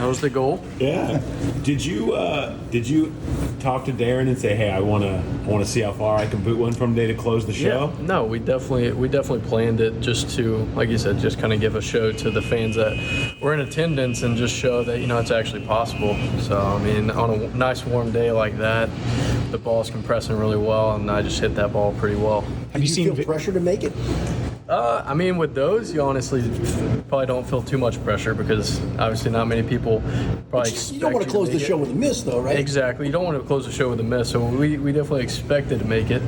That was the goal. Yeah. Did you talk to Darren and say, hey, I want to see how far I can boot one from today to close the show? Yeah, no, we definitely planned it just to, like you said, just kind of give a show to the fans that were in attendance and just show that, it's actually possible. So, I mean, on a nice warm day like that, the ball's compressing really well, and I just hit that ball pretty well. Have you seen pressure to make it? I mean, with those, you honestly probably don't feel too much pressure because obviously not many people probably expect You don't want to close the show with a miss, though, right? Exactly. You don't want to close the show with a miss, so we definitely expected to make it.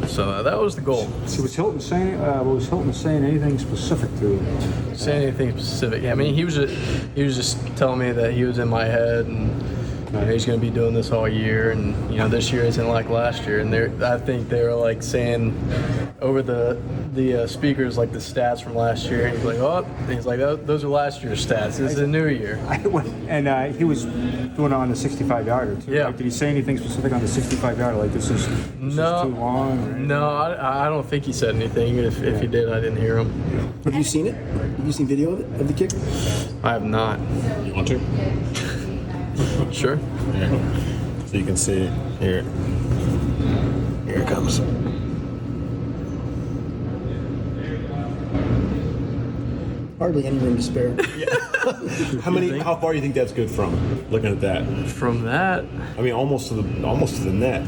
So that was the goal. So was Hilton saying anything specific to it? Saying anything specific? Yeah, I mean, he was just telling me that he was in my head and he's going to be doing this all year, and this year isn't like last year. And I think they were like saying over the speakers like the stats from last year. And he's like, those are last year's stats. This is a new year. And he was doing it on the 65-yarder too. Yeah. Right? Did he say anything specific on the 65-yarder? Like this is too long? Or No, I don't think he said anything. If he did, I didn't hear him. Have you seen it? Have you seen video of the kick? I have not. You want to? Sure. Here. So you can see it here. Here it comes. Hardly any room to spare. How far do you think that's good from? Looking at that. From that, I mean, almost to the net.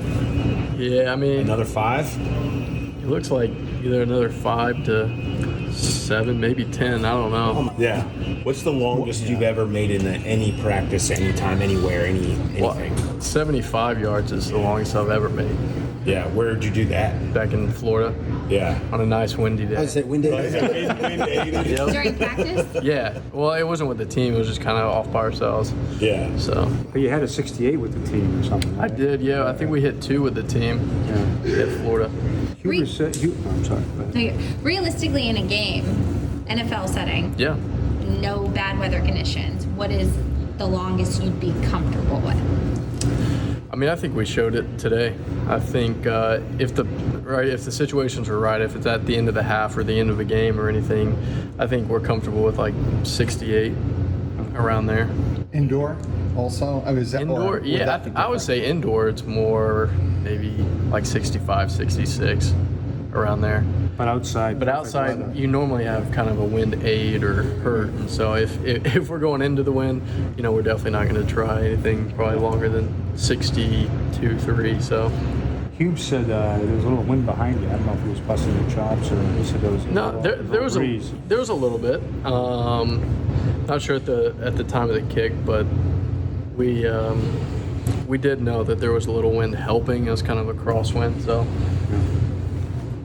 yeah, I mean, Another 5. it looks like either another 5 to 7, maybe 10. I don't know. Yeah. What's the longest you've ever made in any practice, anytime, anywhere, anything? Well, 75 yards is the longest I've ever made. Yeah. Where did you do that? Back in Florida Yeah. on a nice windy day. I would say windy. Yep. During practice? Yeah. Well, it wasn't with the team. It was just kind of off by ourselves. Yeah. So But you had a 68 with the team or something. I Right? did. Yeah. I think we hit 2 with the team Yeah. at Florida. Huber said, I'm sorry. Go ahead. Okay. Realistically, in a game, NFL setting, Yeah. no bad weather conditions, what is the longest you'd be comfortable with? I mean, I think we showed it today. I think if the situations are right, if it's at the end of the half or the end of a game or anything, I think we're comfortable with like 68 around there. Indoor also? I mean, is that, Indoor, yeah, I would say indoor. It's more maybe like 65, 66 around there. But outside. But perfect outside, weather. you normally have kind of a wind aid or hurt, and so if we're going into the wind, we're definitely not going to try anything probably longer than 62, 3. So Hugh said there was a little wind behind you. I don't know if he was busting your chops or he said there was a no, there was breeze. there was a little bit. Not sure at the time of the kick, but we did know that there was a little wind helping. It was kind of a crosswind, so.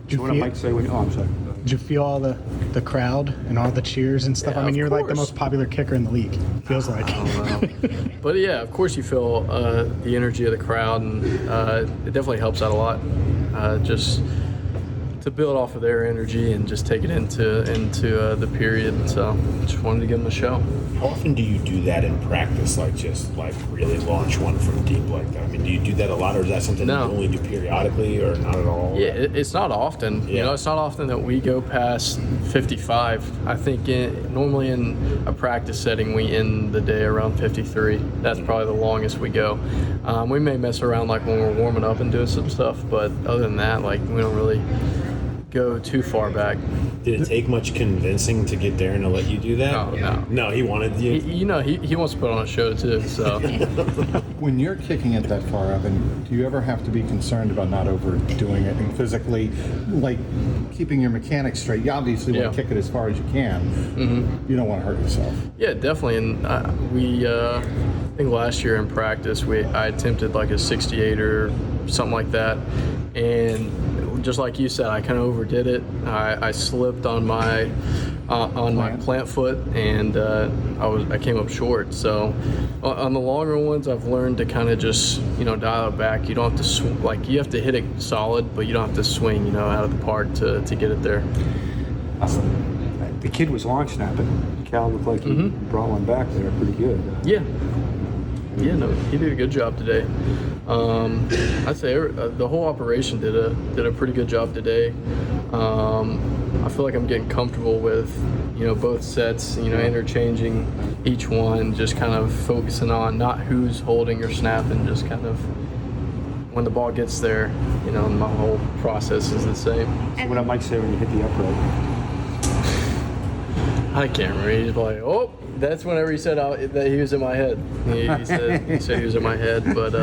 Do you know what I might say when? Oh, I'm sorry. Did you feel all the crowd and all the cheers and stuff? Yeah, I mean, of you're like the course. most popular kicker in the league. Feels like. I don't know. But yeah, of course you feel the energy of the crowd, and it definitely helps out a lot. Just to build off of their energy and just take it into the period. So just wanted to give them a show. How often do you do that in practice? Just really launch one from deep like that? I mean, do you do that a lot, or is that something No. you only do periodically, or not at all? Yeah, it's not often. Yeah. It's not often that we go past 55. I think normally in a practice setting, we end the day around 53. That's probably the longest we go. We may mess around when we're warming up and doing some stuff, but other than that, we don't really go too far back. Did it take much convincing to get Darren to let you do that? No. No, he wanted you. He wants to put on a show too. So When you're kicking it that far, Evan, do you ever have to be concerned about not overdoing it and physically, keeping your mechanics straight? You obviously want to kick it as far as you can. Mm-hmm. You don't want to hurt yourself. yeah, definitely. And I think last year in practice, I attempted a 68 or something like that, and just like you said, I kind of overdid it. I slipped on my plant foot, and I came up short. So on the longer ones, I've learned to kind of just dial it back. You don't have to you have to hit it solid, but you don't have to swing out of the park to get it there. The kid was long snapping. Cal looked like he brought one back there pretty good. Yeah. Yeah, no, he did a good job today. I'd say the whole operation did a pretty good job today. I feel like I'm getting comfortable with, both sets, interchanging each one, just kind of focusing on not who's holding or snapping, just kind of when the ball gets there, my whole process is the same. What I might say when you hit the upright. I can't remember. He's like, oh, that's whenever he said that he was in my head. He said he was in my head, but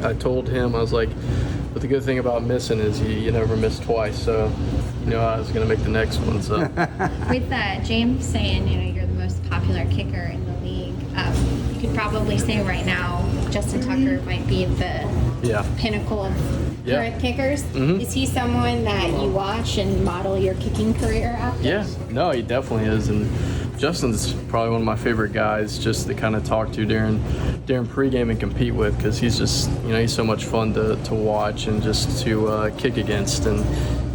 I told him, I was like, but the good thing about missing is you never miss twice, so I was going to make the next one. So With James saying, you're the most popular kicker in the league, you could probably say right now Justin Tucker might be the pinnacle of current kickers. Mm-hmm. Is he someone that you watch and model your kicking career after? yeah, no, he definitely is, and Justin's probably one of my favorite guys just to kind of talk to during pregame and compete with, because he's just he's so much fun to watch and just to kick against, and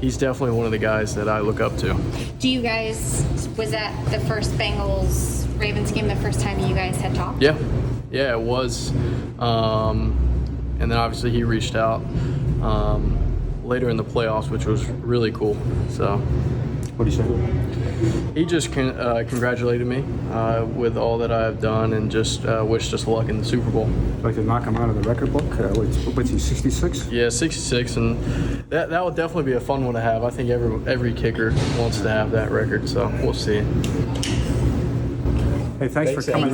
he's definitely one of the guys that I look up to. Do you guys, was that the first Bengals Ravens game the first time you guys had talked? Yeah, it was, and then obviously he reached out later in the playoffs, which was really cool. So What do you say? he just congratulated me with all that I have done and just wished us luck in the Super Bowl. Like to knock him out of the record book? What's he, 66? Yeah, 66, and that would definitely be a fun one to have. I think every kicker wants to have that record, so we'll see. Hey, thanks for coming.